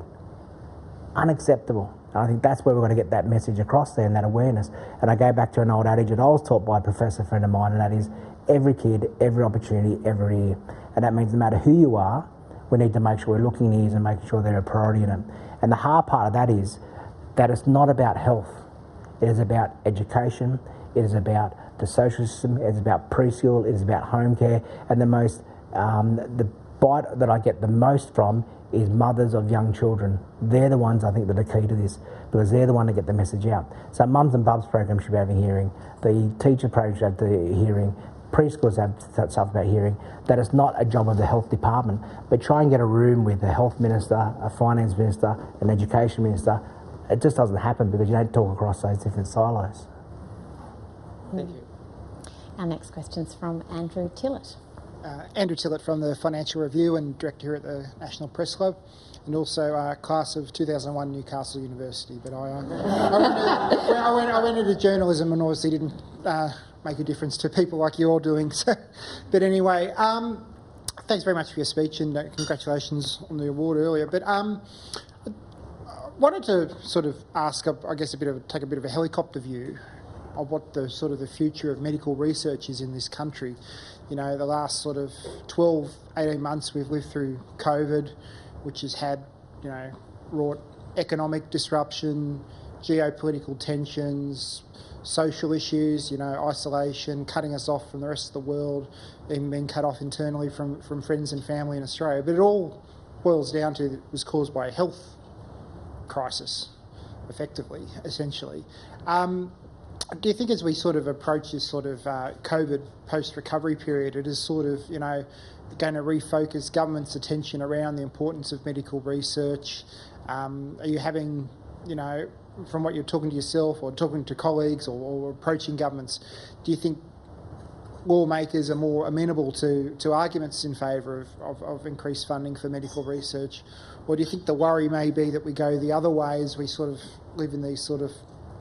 Unacceptable. And I think that's where we're going to get that message across there and that awareness. And I go back to an old adage that I was taught by a professor friend of mine, and that is every kid, every opportunity, every year. And that means no matter who you are, we need to make sure we're looking in ears and making sure they're a priority in it. And the hard part of that is that it's not about health. It is about education. It is about the social system. It is about preschool. It is about home care. And the bite that I get the most from is mothers of young children. They're the ones I think that are key to this, because they're the ones that get the message out. So mums and bubs program should be having hearing. The teacher program should have the hearing. Preschools have stuff about hearing. That is not a job of the health department, but try and get a room with a health minister, a finance minister, an education minister. It just doesn't happen because you don't talk across those different silos. Thank you. Our next question's from Andrew Tillett. Andrew Tillett from the Financial Review and director here at the National Press Club, and also class of 2001 Newcastle University. But I went into journalism and obviously didn't make a difference to people like you're doing. So, but anyway, thanks very much for your speech and congratulations on the award earlier. But I wanted to sort of ask, I guess, take a bit of a helicopter view of what the sort of the future of medical research is in this country. You know, the last sort of 12, 18 months we've lived through COVID, which has had, wrought economic disruption, geopolitical tensions, social issues, isolation, cutting us off from the rest of the world, even being cut off internally from friends and family in Australia. But it all boils down to it was caused by a health crisis, effectively, essentially. do you think as we sort of approach this sort of COVID post-recovery period, it is sort of, going to refocus government's attention around the importance of medical research? Are you having, from what you're talking to yourself or talking to colleagues or approaching governments, do you think lawmakers are more amenable to arguments in favour of increased funding for medical research? Or do you think the worry may be that we go the other way as we sort of live in these sort of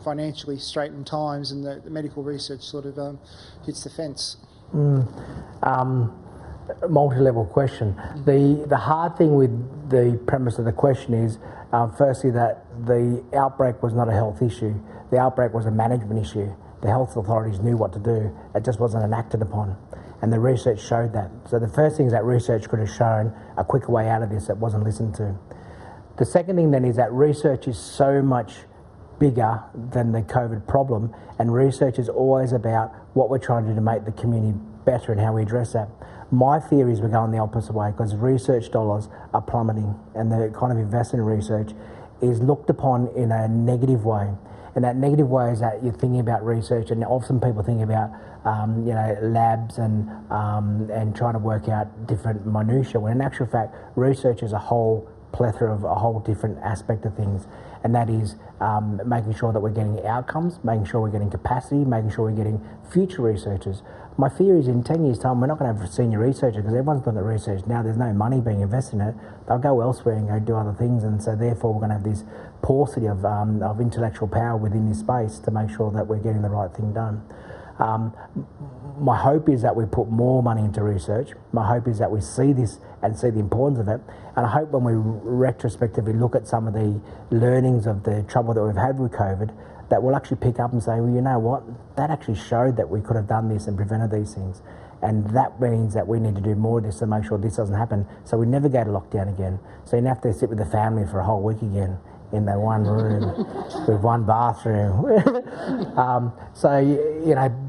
financially straitened times and the medical research sort of hits the fence? Multi-level question. The hard thing with the premise of the question is, firstly, that the outbreak was not a health issue. The outbreak was a management issue. The health authorities knew what to do. It just wasn't enacted upon. And the research showed that. So the first thing is that research could have shown a quicker way out of this that wasn't listened to. The second thing then is that research is so much bigger than the COVID problem, and research is always about what we're trying to do to make the community better and how we address that. My theory is we're going the opposite way, because research dollars are plummeting, and the kind of investment in research is looked upon in a negative way. And that negative way is that you're thinking about research, and often people think about labs and trying to work out different minutiae, when in actual fact research is a whole plethora of a whole different aspect of things, and that is making sure that we're getting outcomes, making sure we're getting capacity, making sure we're getting future researchers. My theory is in 10 years' time, we're not going to have senior researchers because everyone's looking at research now. There's no money being invested in it. They'll go elsewhere and go do other things, and so therefore we're going to have this paucity of intellectual power within this space to make sure that we're getting the right thing done. My hope is that we put more money into research. My hope is that we see this and see the importance of it. And I hope when we retrospectively look at some of the learnings of the trouble that we've had with COVID, that we'll actually pick up and say, well, you know what, that actually showed that we could have done this and prevented these things. And that means that we need to do more of this to make sure this doesn't happen, so we never go to lockdown again. So you don't have to sit with the family for a whole week again in that one room with one bathroom.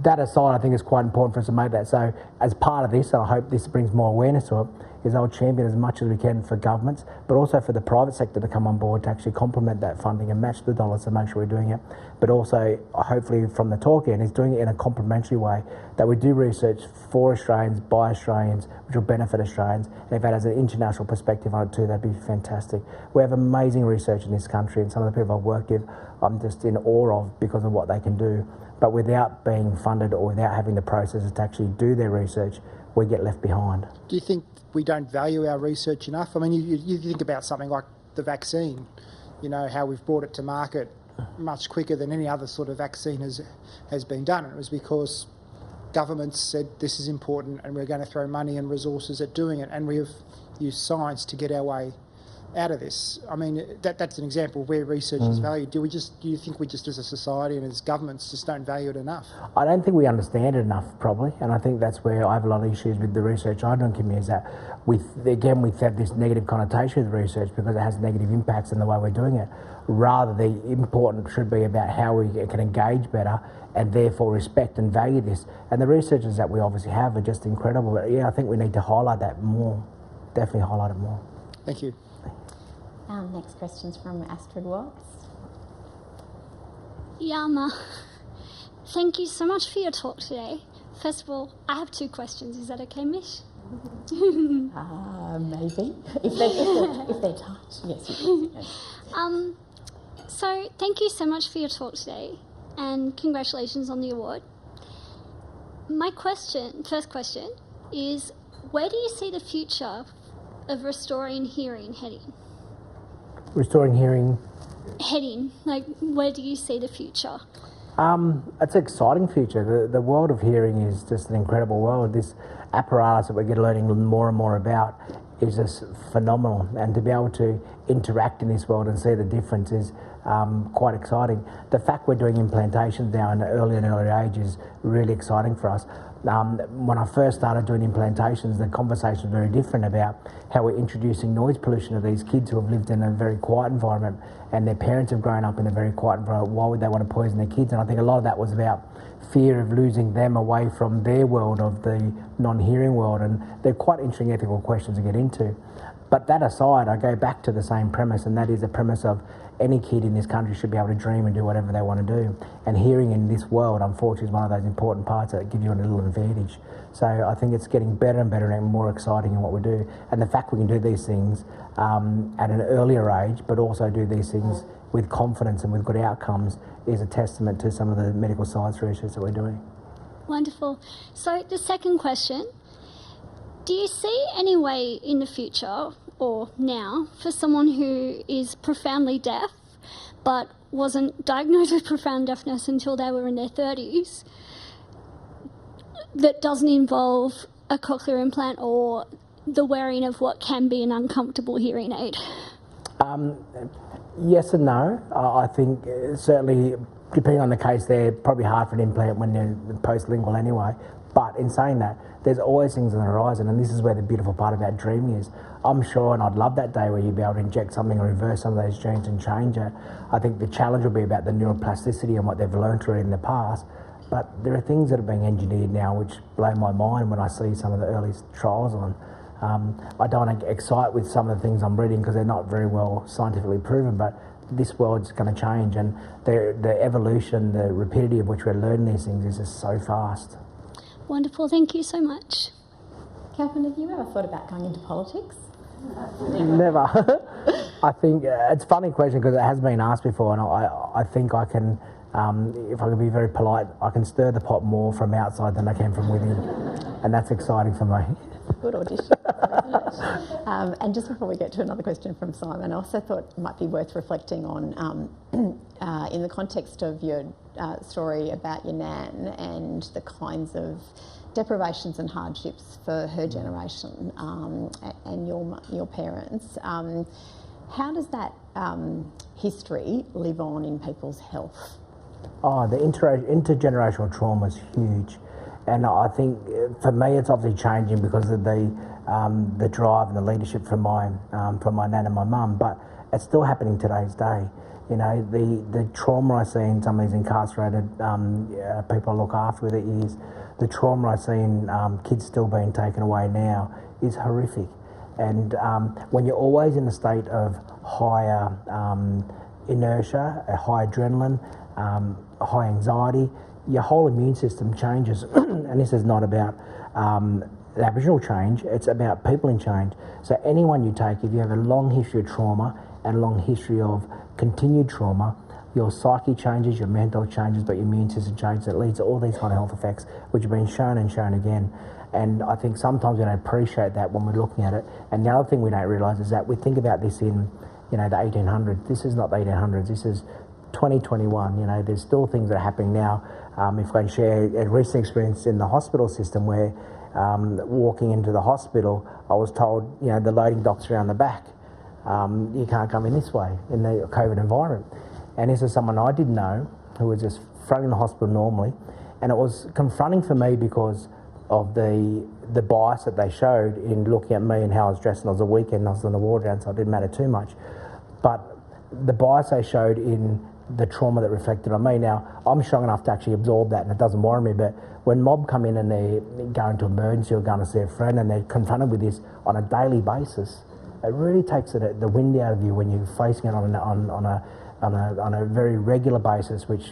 That aside, I think it's quite important for us to make that. So as part of this, and I hope this brings more awareness to it, is I'll champion as much as we can for governments, but also for the private sector to come on board to actually complement that funding and match the dollars to make sure we're doing it. But also, hopefully from the talk end, is doing it in a complementary way, that we do research for Australians, by Australians, which will benefit Australians. And if that has an international perspective on it too, that'd be fantastic. We have amazing research in this country, and some of the people I've worked with, I'm just in awe of because of what they can do. But without being funded or without having the processes to actually do their research, we get left behind. Do you think we don't value our research enough? I mean, you think about something like the vaccine, how we've brought it to market much quicker than any other sort of vaccine has been done. And it was because governments said this is important and we're going to throw money and resources at doing it, and we have used science to get our way out of this. I mean, that's an example of where research is valued. Do you think we just as a society and as governments just don't value it enough? I don't think we understand it enough, probably, and I think that's where I have a lot of issues with the research I do in community, is that we have this negative connotation with research because it has negative impacts in the way we're doing it. Rather, the important should be about how we can engage better and therefore respect and value this. And the researchers that we obviously have are just incredible. But yeah, I think we need to highlight that more. Definitely highlight it more. Thank you. Our next question's from Astrid Watts. Yama, thank you so much for your talk today. First of all, I have 2 questions. Is that okay, Mish? Maybe. If they're tight. Yes, you can. So thank you so much for your talk today, and congratulations on the award. My first question is, where do you see the future of restoring hearing heading? Restoring hearing? Heading, where do you see the future? It's an exciting future. The world of hearing is just an incredible world. This apparatus that we're learning more and more about is just phenomenal, and to be able to interact in this world and see the difference is quite exciting. The fact we're doing implantations now in earlier and earlier age is really exciting for us. When I first started doing implantations, the conversation was very different about how we're introducing noise pollution to these kids who have lived in a very quiet environment, and their parents have grown up in a very quiet environment. Why would they want to poison their kids? And I think a lot of that was about fear of losing them away from their world of the non-hearing world, and they're quite interesting ethical questions to get into. But that aside, I go back to the same premise, and that is the premise of any kid in this country should be able to dream and do whatever they want to do. And hearing in this world, unfortunately, is one of those important parts that gives you a little advantage. So I think it's getting better and better and more exciting in what we do. And the fact we can do these things at an earlier age, but also do these things with confidence and with good outcomes, is a testament to some of the medical science research that we're doing. Wonderful. So the second question, do you see any way in the future or now for someone who is profoundly deaf but wasn't diagnosed with profound deafness until they were in their 30s that doesn't involve a cochlear implant or the wearing of what can be an uncomfortable hearing aid? Yes and no. I think certainly, depending on the case, they're probably hard for an implant when they're post-lingual anyway. But in saying that, there's always things on the horizon, and this is where the beautiful part about dreaming is. I'm sure, and I'd love that day where you'd be able to inject something or reverse some of those genes and change it. I think the challenge will be about the neuroplasticity and what they've learned already in the past. But there are things that are being engineered now which blow my mind when I see some of the early trials on. I don't want to get excited with some of the things I'm reading because they're not very well scientifically proven, but this world's going to change, and the evolution, the rapidity of which we're learning these things is just so fast. Wonderful, thank you so much. Kelvin, have you ever thought about going into politics? Never. I think it's a funny question because it has been asked before, and I think I can, if I can be very polite, I can stir the pot more from outside than I can from within, and that's exciting for me. Good audition, isn't it? And just before we get to another question from Simon, I also thought it might be worth reflecting on, in the context of your story about your nan and the kinds of deprivations and hardships for her generation and your parents. How does that history live on in people's health? Oh, the intergenerational trauma is huge. And I think for me it's obviously changing because of the drive and the leadership from my nan and my mum, but it's still happening today's day. You know, the trauma I see in some of these incarcerated people I look after with it is the trauma I see in kids still being taken away now is horrific. And when you're always in a state of higher inertia, a high adrenaline, high anxiety, your whole immune system changes. And this is not about Aboriginal change, it's about people in change. So anyone you take, if you have a long history of trauma and a long history of continued trauma, your psyche changes, your mental changes, but your immune system changes. It leads to all these kind of health effects, which have been shown and shown again. And I think sometimes we don't appreciate that when we're looking at it. And the other thing we don't realise is that we think about this in, the 1800s. This is not the 1800s. This is 2021. There's still things that are happening now. If I can share a recent experience in the hospital system where walking into the hospital, I was told, the loading dock's around the back. You can't come in this way in the COVID environment. And this is someone I didn't know who was just fronting the hospital normally. And it was confronting for me because of the bias that they showed in looking at me and how I was dressed. And it was a weekend, I was on the ward round, so it didn't matter too much. But the bias they showed in the trauma that reflected on me. Now, I'm strong enough to actually absorb that and it doesn't worry me, but when mob come in and they're going to emergency or going to see a friend and they're confronted with this on a daily basis, it really takes the wind out of you when you're facing it on a very regular basis, which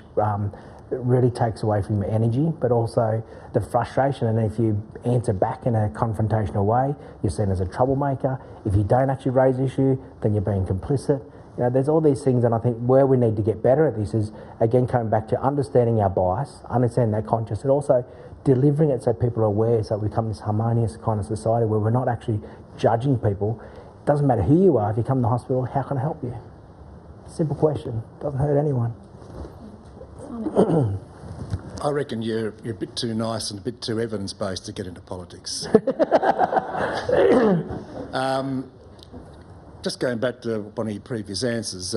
really takes away from your energy, but also the frustration. And if you answer back in a confrontational way, you're seen as a troublemaker. If you don't actually raise the issue, then you're being complicit. There's all these things, and I think where we need to get better at this is, again, coming back to understanding our bias, understanding that conscious, and also delivering it so people are aware, so we become this harmonious kind of society where we're not actually judging people. It doesn't matter who you are. If you come to the hospital, how can I help you? Simple question. Doesn't hurt anyone. I reckon you're a bit too nice and a bit too evidence-based to get into politics. Just going back to one of your previous answers,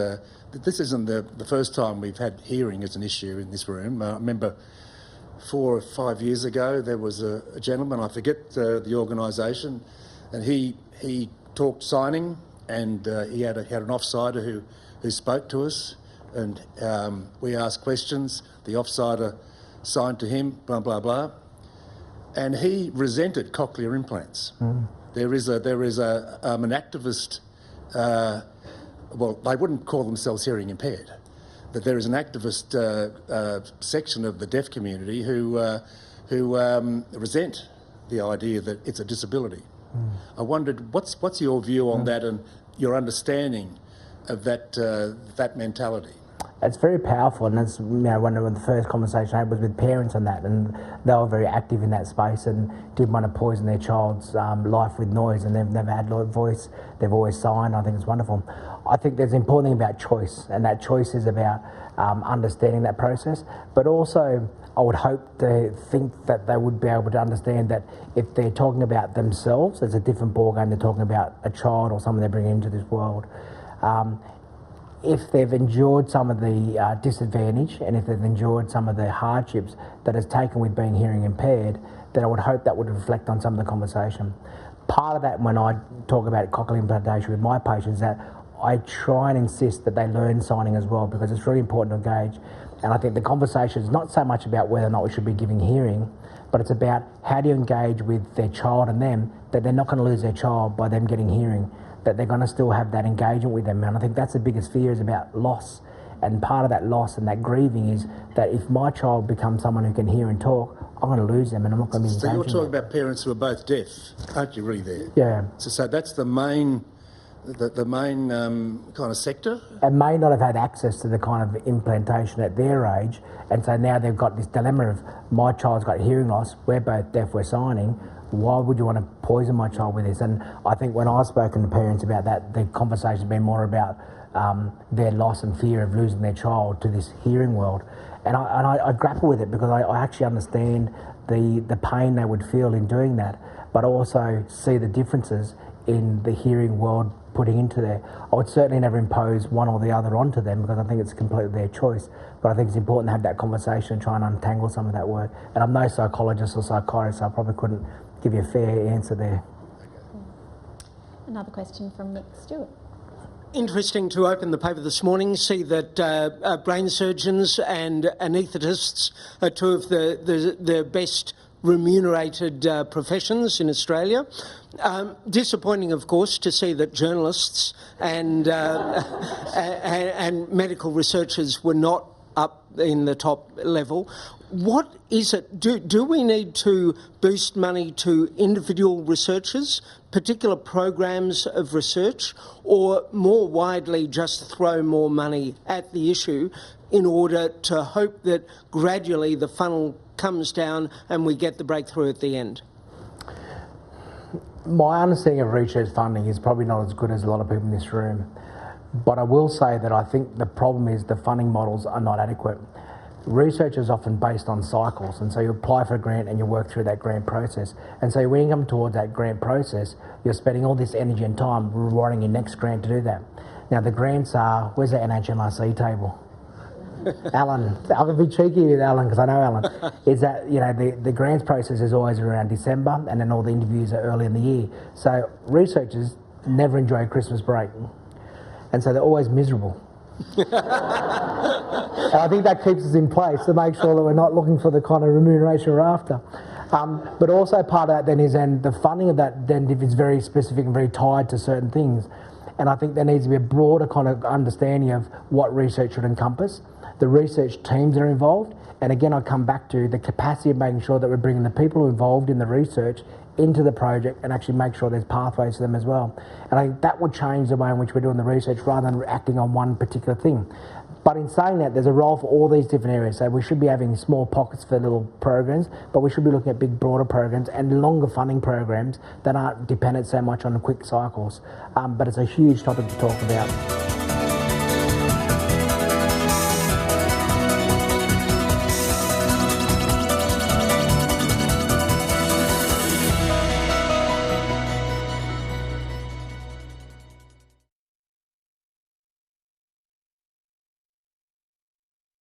this isn't the first time we've had hearing as an issue in this room. I remember 4 or 5 years ago there was a gentleman, I forget the organisation, and he talked signing, and he had an offsider who spoke to us, and we asked questions. The offsider signed to him, blah, blah, blah. And he resented cochlear implants. there is an activist. Well, they wouldn't call themselves hearing impaired, but there is an activist section of the deaf community who resent the idea that it's a disability. I wondered what's your view on that and your understanding of that mentality. It's very powerful, and that's, one of the first conversations I had was with parents on that, and they were very active in that space and didn't want to poison their child's life with noise, and they've never had a voice. They've always signed. I think it's wonderful. I think there's an important thing about choice, and that choice is about understanding that process, but also I would hope to think that they would be able to understand that if they're talking about themselves, it's a different ballgame. They're talking about a child or someone they're bringing into this world. If they've endured some of the disadvantage and if they've endured some of the hardships that is taken with being hearing impaired, then I would hope that would reflect on some of the conversation. Part of that, when I talk about cochlear implantation with my patients, is that I try and insist that they learn signing as well, because it's really important to engage. And I think the conversation is not so much about whether or not we should be giving hearing, but it's about how do you engage with their child and them, that they're not going to lose their child by them getting hearing, that they're going to still have that engagement with them. And I think that's the biggest fear, is about loss. And part of that loss and that grieving is that if my child becomes someone who can hear and talk, I'm going to lose them and I'm not going to be engaging. So you're talking about parents who are both deaf, aren't you, really, there? Yeah. So that's the main kind of sector? And may not have had access to the kind of implantation at their age, and so now they've got this dilemma of, my child's got hearing loss, we're both deaf, we're signing, why would you want to poison my child with this? And I think when I've spoken to parents about that, the conversation's been more about their loss and fear of losing their child to this hearing world. And I grapple with it, because I actually understand the pain they would feel in doing that, but also see the differences in the hearing world putting into there. I would certainly never impose one or the other onto them, because I think it's completely their choice. But I think it's important to have that conversation and try and untangle some of that work. And I'm no psychologist or psychiatrist, so I probably couldn't give you a fair answer there. Another question from Nick Stewart. Interesting to open the paper this morning, see that brain surgeons and anaesthetists are two of the best remunerated professions in Australia. Disappointing, of course, to see that journalists and medical researchers were not up in the top level. What is it? Do we need to boost money to individual researchers, particular programs of research, or more widely just throw more money at the issue in order to hope that gradually the funnel comes down and we get the breakthrough at the end? My understanding of research funding is probably not as good as a lot of people in this room, but I will say that I think the problem is the funding models are not adequate. Research is often based on cycles, and so you apply for a grant and you work through that grant process. And so when you come towards that grant process, you're spending all this energy and time rewriting your next grant to do that. Now the grants are, where's the NHMRC table? Alan, I'm going to be cheeky with Alan because I know Alan, is that, the grants process is always around December, and then all the interviews are early in the year. So researchers never enjoy Christmas break, and so they're always miserable. And I think that keeps us in place to make sure that we're not looking for the kind of remuneration we're after. But also part of that then is, and the funding of that then is very specific and very tied to certain things. And I think there needs to be a broader kind of understanding of what research should encompass, the research teams that are involved, and again I come back to the capacity of making sure that we're bringing the people involved in the research into the project and actually make sure there's pathways for them as well. And I think that would change the way in which we're doing the research rather than acting on one particular thing. But in saying that, there's a role for all these different areas. So we should be having small pockets for little programs, but we should be looking at big, broader programs and longer funding programs that aren't dependent so much on the quick cycles. But it's a huge topic to talk about.